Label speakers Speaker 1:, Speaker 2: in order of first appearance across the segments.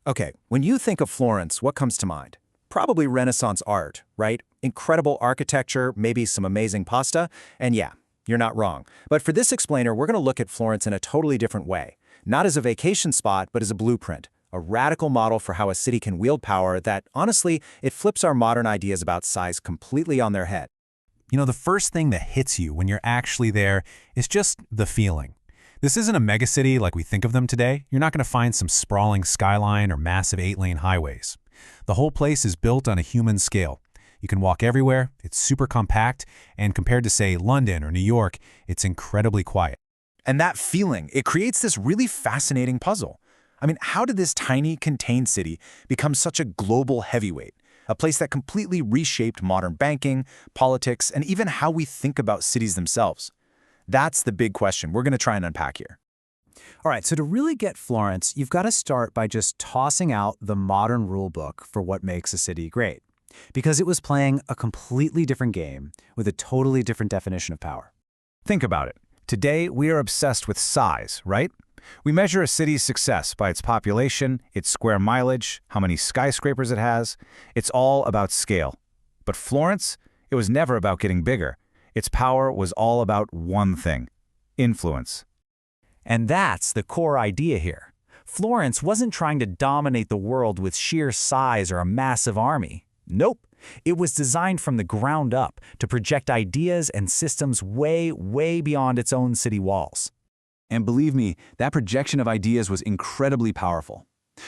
Speaker 1: Okay, when you think of Florence, what comes to mind? Probably Renaissance art, right? Incredible architecture, maybe some amazing pasta, and yeah, you're not wrong. But for this explainer, we're going to look at Florence in a totally different way. Not as a vacation spot, but as a blueprint, a radical model for how a city can wield power that, honestly, it flips our modern ideas about size completely on their head.
Speaker 2: You know, the first thing that hits you when you're actually there is just the feeling. This isn't a megacity like we think of them today. You're not going to find some sprawling skyline or massive 8-lane highways. The whole place is built on a human scale. You can walk everywhere, it's super compact, and compared to, say, London or New York, it's incredibly quiet.
Speaker 1: And that feeling, it creates this really fascinating puzzle. I mean, how did this tiny, contained city become such a global heavyweight? A place that completely reshaped modern banking, politics, and even how we think about cities themselves. That's the big question we're going to try and unpack here.
Speaker 3: All right, so to really get Florence, you've got to start by just tossing out the modern rule book for what makes a city great, because it was playing a completely different game with a totally different definition of power.
Speaker 1: Think about it. Today, we are obsessed with size, right? We measure a city's success by its population, its square mileage, how many skyscrapers it has. It's all about scale. But Florence, it was never about getting bigger. Its power was all about one thing: influence.
Speaker 3: And that's the core idea here. Florence wasn't trying to dominate the world with sheer size or a massive army. Nope. It was designed from the ground up to project ideas and systems way, way beyond its own city walls.
Speaker 4: And believe me, that projection of ideas was incredibly powerful.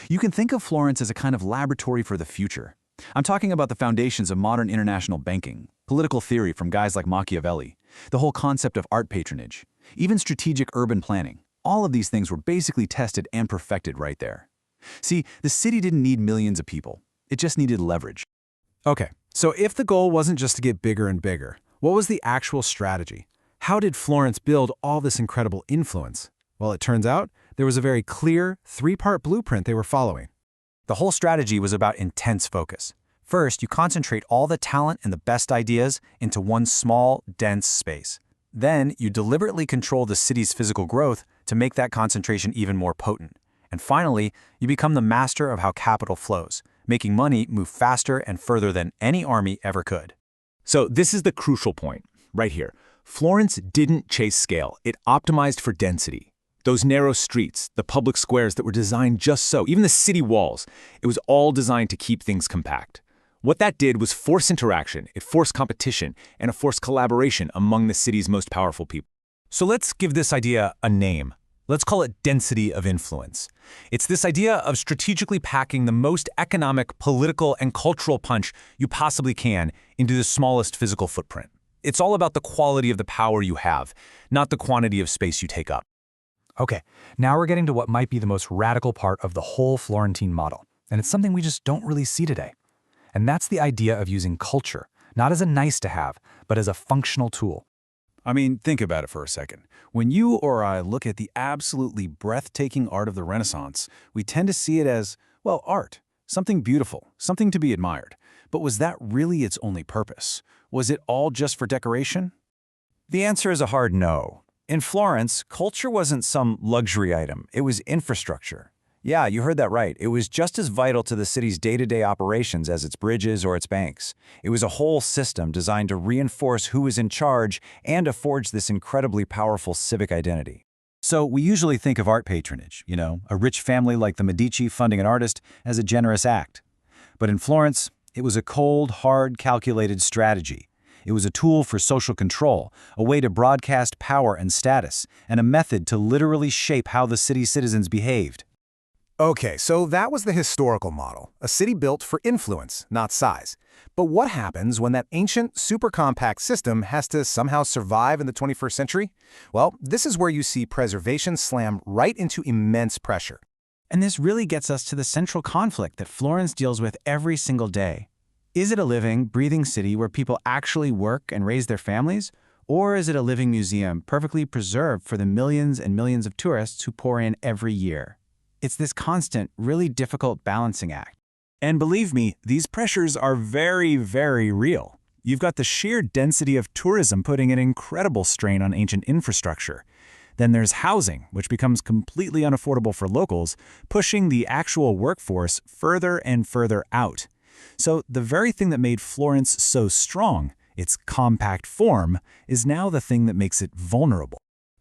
Speaker 4: You can think of Florence as a kind of laboratory for the future. I'm talking about the foundations of modern international banking, political theory from guys like Machiavelli, the whole concept of art patronage, even strategic urban planning. All of these things were basically tested and perfected right there. See, the city didn't need millions of people. It just needed leverage.
Speaker 2: Okay, so if the goal wasn't just to get bigger and bigger, what was the actual strategy? How did Florence build all this incredible influence? Well, it turns out there was a very clear, three-part blueprint they were following.
Speaker 3: The whole strategy was about intense focus. First, you concentrate all the talent and the best ideas into one small, dense space. Then, you deliberately control the city's physical growth to make that concentration even more potent. And finally, you become the master of how capital flows, making money move faster and further than any army ever could.
Speaker 1: So this is the crucial point, right here. Florence didn't chase scale, it optimized for density. Those narrow streets, the public squares that were designed just so, even the city walls, it was all designed to keep things compact. What that did was force interaction, it forced competition, and it forced collaboration among the city's most powerful people.
Speaker 2: So let's give this idea a name. Let's call it density of influence. It's this idea of strategically packing the most economic, political, and cultural punch you possibly can into the smallest physical footprint. It's all about the quality of the power you have, not the quantity of space you take up.
Speaker 3: Okay, now we're getting to what might be the most radical part of the whole Florentine model, and it's something we just don't really see today. And that's the idea of using culture, not as a nice-to-have, but as a functional tool.
Speaker 4: I mean, think about it for a second. When you or I look at the absolutely breathtaking art of the Renaissance, we tend to see it as, well, art, something beautiful, something to be admired. But was that really its only purpose? Was it all just for decoration?
Speaker 3: The answer is a hard no. In Florence, culture wasn't some luxury item, it was infrastructure. Yeah, you heard that right. It was just as vital to the city's day-to-day operations as its bridges or its banks. It was a whole system designed to reinforce who was in charge and to forge this incredibly powerful civic identity.
Speaker 4: So we usually think of art patronage, a rich family like the Medici funding an artist as a generous act. But in Florence, it was a cold, hard, calculated strategy. It was a tool for social control, a way to broadcast power and status, and a method to literally shape how the city's citizens behaved.
Speaker 1: Okay, so that was the historical model, a city built for influence, not size. But what happens when that ancient, super compact system has to somehow survive in the 21st century? Well, this is where you see preservation slam right into immense pressure.
Speaker 3: And this really gets us to the central conflict that Florence deals with every single day. Is it a living, breathing city where people actually work and raise their families? Or is it a living museum perfectly preserved for the millions and millions of tourists who pour in every year? It's this constant, really difficult balancing act.
Speaker 4: And believe me, these pressures are very, very real. You've got the sheer density of tourism putting an incredible strain on ancient infrastructure.
Speaker 2: Then there's housing, which becomes completely unaffordable for locals, pushing the actual workforce further and further out. So the very thing that made Florence so strong, its compact form, is now the thing that makes it vulnerable.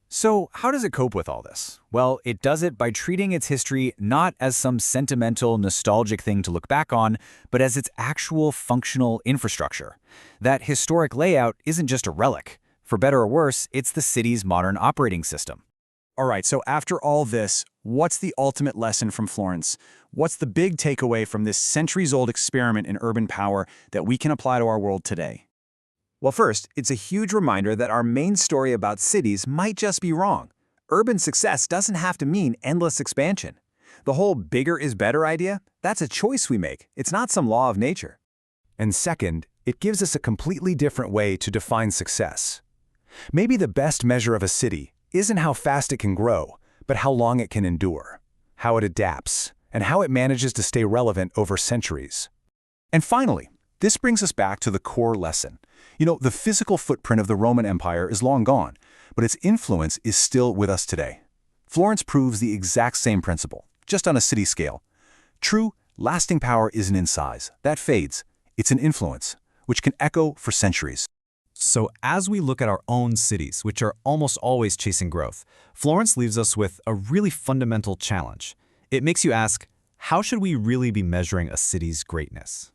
Speaker 3: So how does it cope with all this? Well, it does it by treating its history not as some sentimental, nostalgic thing to look back on, but as its actual functional infrastructure. That historic layout isn't just a relic. For better or worse, it's the city's modern operating system.
Speaker 1: All right, so after all this, what's the ultimate lesson from Florence? What's the big takeaway from this centuries-old experiment in urban power that we can apply to our world today? Well, first, it's a huge reminder that our main story about cities might just be wrong. Urban success doesn't have to mean endless expansion. The whole bigger is better idea, that's a choice we make. It's not some law of nature.
Speaker 2: And second, it gives us a completely different way to define success. Maybe the best measure of a city isn't how fast it can grow, but how long it can endure, how it adapts, and how it manages to stay relevant over centuries. And finally, this brings us back to the core lesson. The physical footprint of the Roman Empire is long gone, but its influence is still with us today. Florence proves the exact same principle, just on a city scale. True, lasting power isn't in size. That fades. It's an influence, which can echo for centuries.
Speaker 3: So as we look at our own cities, which are almost always chasing growth, Florence leaves us with a really fundamental challenge. It makes you ask, how should we really be measuring a city's greatness?